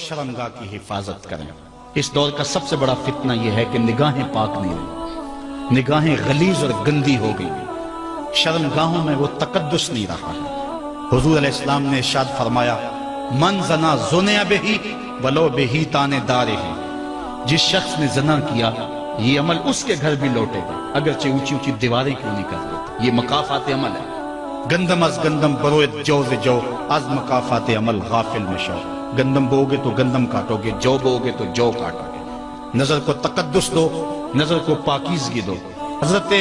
شرمگاہ کی حفاظت کریں۔ اس دور کا سب سے بڑا فتنہ یہ ہے کہ نگاہیں پاک نہیں رہی، نگاہیں غلیظ اور گندی ہو گئی، شرمگاہوں میں وہ تقدس نہیں رہا ہے۔ حضور علیہ السلام نے ارشاد فرمایا من زنا زنیا بہی ولو بہی تانے دارے ہی، جس شخص نے زنا کیا یہ عمل اس کے گھر بھی لوٹے گا اگرچہ اونچی اونچی دیواریں کیوں نہیں کر دیتے۔ یہ مکافات عمل ہے۔ گندم از گندم بروئے جو ز جو از مکافات عمل غافل مشو، گندم بوگے تو گندم کاٹو گے، جو بوگے تو جو کاٹو گے۔ نظر کو تقدس دو، نظر کو پاکیزگی دو۔ حضرت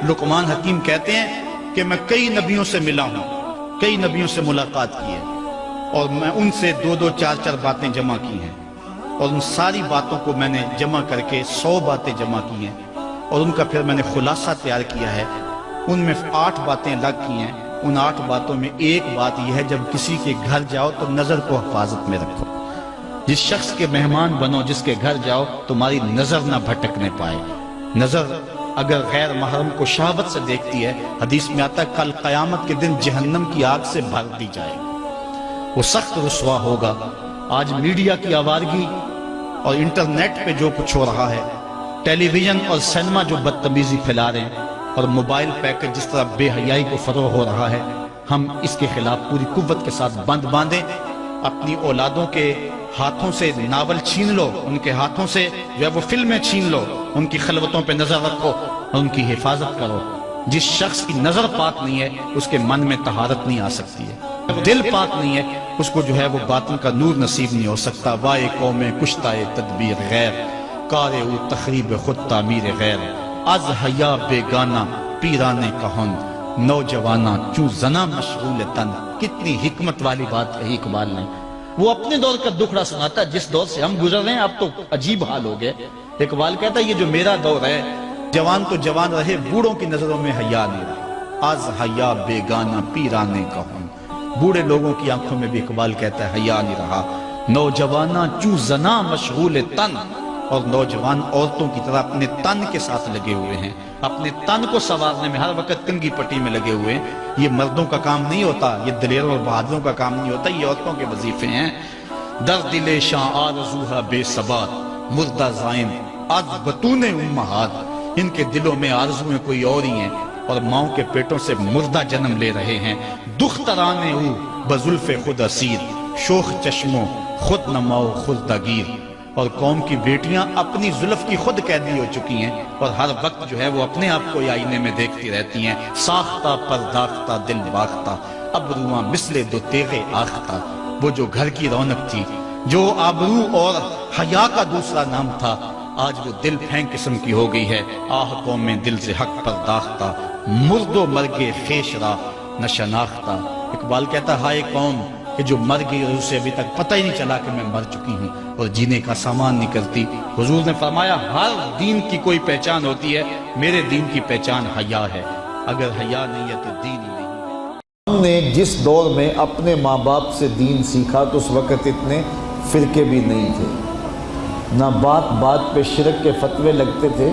لقمان حکیم کہتے ہیں کہ میں کئی نبیوں سے ملا ہوں، کئی نبیوں سے ملاقات کی ہے، اور میں ان سے دو دو چار چار باتیں جمع کی ہیں، اور ان ساری باتوں کو میں نے جمع کر کے 100 باتیں جمع کی ہیں، اور ان کا پھر میں نے خلاصہ تیار کیا ہے۔ ان میں 8 باتیں الگ کی ہیں۔ ان 8 باتوں میں ایک بات یہ ہے جب کسی کے گھر جاؤ تو نظر کو حفاظت میں رکھو۔ جس شخص کے مہمان بنو، جس کے گھر جاؤ، تمہاری نظر نہ بھٹکنے پائے۔ نظر اگر غیر محرم کو شہوت سے دیکھتی ہے، حدیث میں آتا ہے کل قیامت کے دن جہنم کی آگ سے بھر دی جائے گی، وہ سخت رسوا ہوگا۔ آج میڈیا کی آوارگی اور انٹرنیٹ پہ جو کچھ ہو رہا ہے، ٹیلی ویژن اور سینما جو بدتمیزی پھیلا رہے ہیں، اور موبائل پیکج جس طرح بے حیائی کو فروغ ہو رہا ہے، ہم اس کے خلاف پوری قوت کے ساتھ بند باندھیں۔ اپنی اولادوں کے ہاتھوں سے ناول چھین لو، ان کے ہاتھوں سے جو ہے وہ فلمیں چھین لو، ان کی خلوتوں پہ نظر رکھو اور ان کی حفاظت کرو۔ جس شخص کی نظر پاک نہیں ہے اس کے من میں طہارت نہیں آ سکتی ہے، دل پاک نہیں ہے اس کو جو ہے وہ باطن کا نور نصیب نہیں ہو سکتا۔ وائے قوم کشتائے تدبیر غیر، کارے او تخریب خود تعمیر غیر، از حیا بیگانہ پیرانے کہند، نوجوانہ چوں زنا مشغول تن۔ کتنی حکمت والی بات کہی اقبال نے۔ وہ اپنے دور کا دکھڑا سناتا ہے، جس دور سے ہم گزر رہے ہیں اب تو عجیب حال ہو گئے۔ اقبال کہتا ہے یہ جو میرا دور ہے، جوان تو جوان رہے، بوڑھوں کی نظروں میں حیا نہیں رہا۔ از حیا بیگانہ پیرانے کہند، بوڑھے لوگوں کی آنکھوں میں بھی اقبال کہتا ہے حیا نہیں رہا۔ نوجوانہ چوں زنا مشغول تن، اور نوجوان عورتوں کی طرح اپنے تن کے ساتھ لگے ہوئے ہیں، اپنے تن کو سنوارنے میں ہر وقت کنگھی پٹی میں لگے ہوئے ہیں۔ یہ مردوں کا کام نہیں ہوتا، یہ دلیروں اور بہادروں کا کام نہیں ہوتا، یہ عورتوں کے وظیفے ہیں۔ در دل شاں آرزوہا بے ثبات، مردہ زائن از بطون امہات، ان کے دلوں میں آرزویں کوئی اور ہی ہیں اور ماؤں کے پیٹوں سے مردہ جنم لے رہے ہیں۔ دخترانے او بزلف خود اسیر، شوخ چشموں خود نماؤ خود دگیر، اور قوم کی بیٹیاں اپنی زلف کی خود قیدی ہو چکی ہیں اور ہر وقت جو ہے وہ اپنے آپ کو آئینے میں دیکھتی رہتی ہیں۔ ساختہ پرداختہ دل باختہ، ابروان مثل دو تیغ آختہ، وہ جو گھر کی رونق تھی، جو آبرو اور حیا کا دوسرا نام تھا، آج وہ دل پھینک قسم کی ہو گئی ہے۔ آہ قوم میں دل سے حق پرداختہ، مرد و مرگ خیش را نشناختہ۔ اقبال کہتا ہائے قوم کہ جو مر گئی اور اسے ابھی تک پتہ ہی نہیں چلا کہ میں مر چکی ہوں اور جینے کا سامان نہیں کرتی۔ حضور نے فرمایا ہر دین کی کوئی پہچان ہوتی ہے، میرے دین کی پہچان حیا ہے، اگر حیا نہیں ہے تو دین ہی نہیں ہے۔ ہم نے جس دور میں اپنے ماں باپ سے دین سیکھا تو اس وقت اتنے فرقے بھی نہیں تھے، نہ بات بات پہ شرک کے فتوے لگتے تھے،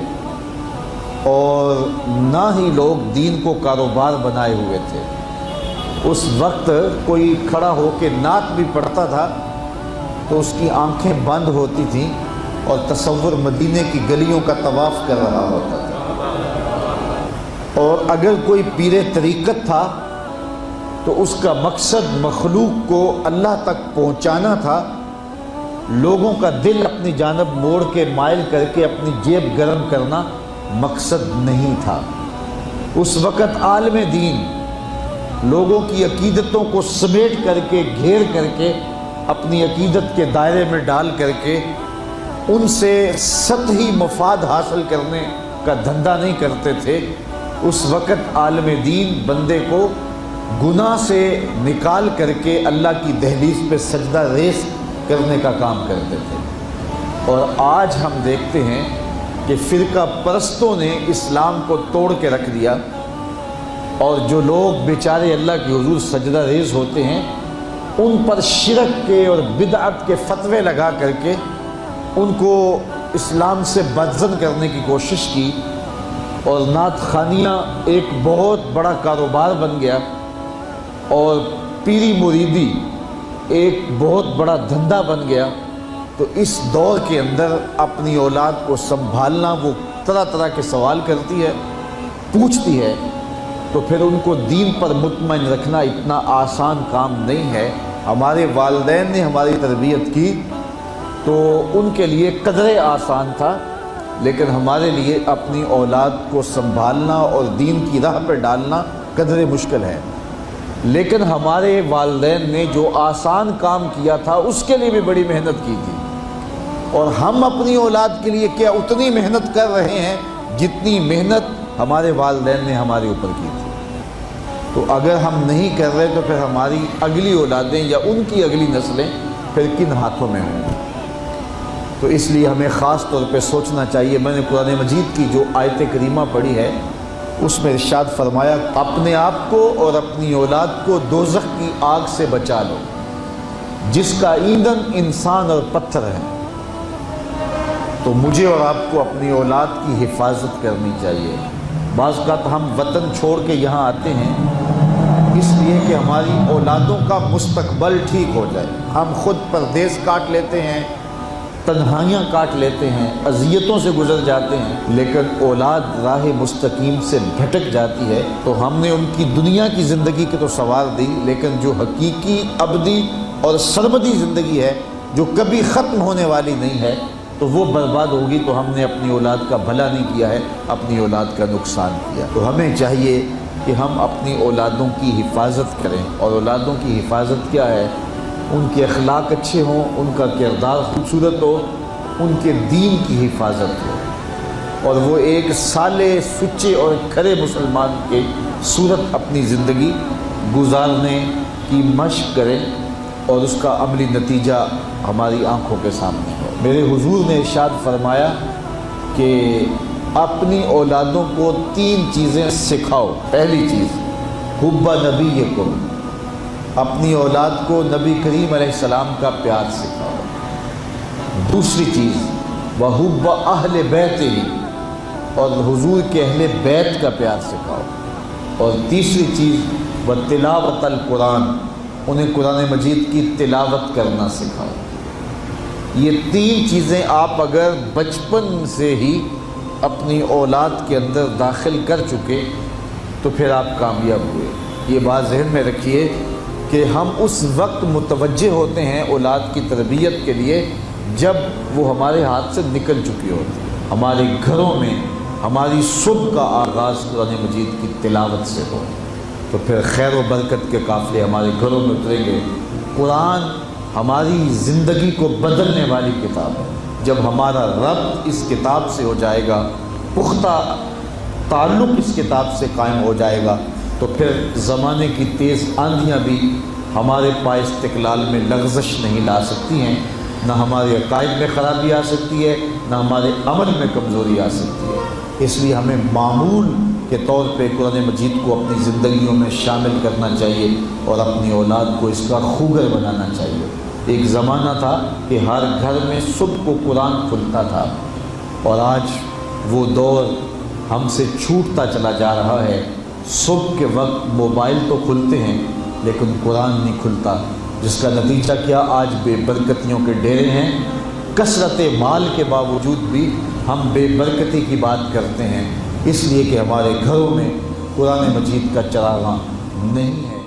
اور نہ ہی لوگ دین کو کاروبار بنائے ہوئے تھے۔ اس وقت کوئی کھڑا ہو کے نعت بھی پڑھتا تھا تو اس کی آنکھیں بند ہوتی تھیں اور تصور مدینے کی گلیوں کا طواف کر رہا ہوتا تھا، اور اگر کوئی پیر طریقت تھا تو اس کا مقصد مخلوق کو اللہ تک پہنچانا تھا، لوگوں کا دل اپنی جانب موڑ کے مائل کر کے اپنی جیب گرم کرنا مقصد نہیں تھا۔ اس وقت عالم دین لوگوں کی عقیدتوں کو سمیٹ کر کے، گھیر کر کے، اپنی عقیدت کے دائرے میں ڈال کر کے ان سے سطحی مفاد حاصل کرنے کا دھندا نہیں کرتے تھے۔ اس وقت عالم دین بندے کو گناہ سے نکال کر کے اللہ کی دہلیز پہ سجدہ ریز کرنے کا کام کرتے تھے۔ اور آج ہم دیکھتے ہیں کہ فرقہ پرستوں نے اسلام کو توڑ کے رکھ دیا، اور جو لوگ بیچارے اللہ کے حضور سجدہ ریز ہوتے ہیں ان پر شرک کے اور بدعت کے فتوے لگا کر کے ان کو اسلام سے بدزن کرنے کی کوشش کی، اور نعت خانیاں ایک بہت بڑا کاروبار بن گیا، اور پیری مریدی ایک بہت بڑا دھندا بن گیا، تو اس دور کے اندر اپنی اولاد کو سنبھالنا، وہ طرح طرح کے سوال کرتی ہے، پوچھتی ہے، تو پھر ان کو دین پر مطمئن رکھنا اتنا آسان کام نہیں ہے۔ ہمارے والدین نے ہماری تربیت کی تو ان کے لیے قدرے آسان تھا، لیکن ہمارے لیے اپنی اولاد کو سنبھالنا اور دین کی راہ پر ڈالنا قدرے مشکل ہے۔ لیکن ہمارے والدین نے جو آسان کام کیا تھا اس کے لیے بھی بڑی محنت کی تھی، اور ہم اپنی اولاد کے لیے کیا اتنی محنت کر رہے ہیں جتنی محنت ہمارے والدین نے ہمارے اوپر کی تھی۔ تو اگر ہم نہیں کر رہے تو پھر ہماری اگلی اولادیں یا ان کی اگلی نسلیں پھر کن ہاتھوں میں ہوں گی؟ تو اس لیے ہمیں خاص طور پہ سوچنا چاہیے۔ میں نے قرآن مجید کی جو آیت کریمہ پڑھی ہے اس میں ارشاد فرمایا، اپنے آپ کو اور اپنی اولاد کو دوزخ کی آگ سے بچا لو جس کا ایندھن انسان اور پتھر ہے۔ تو مجھے اور آپ کو اپنی اولاد کی حفاظت کرنی چاہیے۔ بعض اوقات ہم وطن چھوڑ کے یہاں آتے ہیں اس لیے کہ ہماری اولادوں کا مستقبل ٹھیک ہو جائے۔ ہم خود پردیس کاٹ لیتے ہیں، تنہائیاں کاٹ لیتے ہیں، اذیتوں سے گزر جاتے ہیں، لیکن اولاد راہ مستقیم سے بھٹک جاتی ہے تو ہم نے ان کی دنیا کی زندگی کی تو سنوار دی، لیکن جو حقیقی ابدی اور سرمدی زندگی ہے جو کبھی ختم ہونے والی نہیں ہے تو وہ برباد ہوگی۔ تو ہم نے اپنی اولاد کا بھلا نہیں کیا ہے، اپنی اولاد کا نقصان کیا۔ تو ہمیں چاہیے کہ ہم اپنی اولادوں کی حفاظت کریں، اور اولادوں کی حفاظت کیا ہے؟ ان کے اخلاق اچھے ہوں، ان کا کردار خوبصورت ہو، ان کے دین کی حفاظت ہو، اور وہ ایک صالح، سچے اور کھرے مسلمان کے صورت اپنی زندگی گزارنے کی مشق کریں، اور اس کا عملی نتیجہ ہماری آنکھوں کے سامنے ہو۔ میرے حضور نے ارشاد فرمایا کہ اپنی اولادوں کو 3 چیزیں سکھاؤ۔ پہلی چیز حب نبیکم، اپنی اولاد کو نبی کریم علیہ السلام کا پیار سکھاؤ۔ دوسری چیز وحب اہل بیت ہی، اور حضور کے اہل بیت کا پیار سکھاؤ۔ اور تیسری چیز تلاوت القرآن، انہیں قرآن مجید کی تلاوت کرنا سکھاؤ۔ یہ 3 چیزیں آپ اگر بچپن سے ہی اپنی اولاد کے اندر داخل کر چکے تو پھر آپ کامیاب ہوئے۔ یہ بات ذہن میں رکھیے کہ ہم اس وقت متوجہ ہوتے ہیں اولاد کی تربیت کے لیے جب وہ ہمارے ہاتھ سے نکل چکی ہوتی ہے۔ ہمارے گھروں میں ہماری صبح کا آغاز قرآن مجید کی تلاوت سے ہو تو پھر خیر و برکت کے قافلے ہمارے گھروں میں اتریں گے۔ قرآن ہماری زندگی کو بدلنے والی کتاب ہے۔ جب ہمارا ربط اس کتاب سے ہو جائے گا، پختہ تعلق اس کتاب سے قائم ہو جائے گا، تو پھر زمانے کی تیز آندھیاں بھی ہمارے پائے استقلال میں لغزش نہیں لا سکتی ہیں، نہ ہمارے عقائد میں خرابی آ سکتی ہے، نہ ہمارے عمل میں کمزوری آ سکتی ہے۔ اس لیے ہمیں معمول کے طور پہ قرآن مجید کو اپنی زندگیوں میں شامل کرنا چاہیے اور اپنی اولاد کو اس کا خوگر بنانا چاہیے۔ ایک زمانہ تھا کہ ہر گھر میں صبح کو قرآن کھلتا تھا، اور آج وہ دور ہم سے چھوٹتا چلا جا رہا ہے۔ صبح کے وقت موبائل تو کھلتے ہیں لیکن قرآن نہیں کھلتا، جس کا نتیجہ کیا؟ آج بے برکتیوں کے ڈیرے ہیں۔ کثرت مال کے باوجود بھی ہم بے برکتی کی بات کرتے ہیں، اس لیے کہ ہمارے گھروں میں قرآن مجید کا چراغاں نہیں ہے۔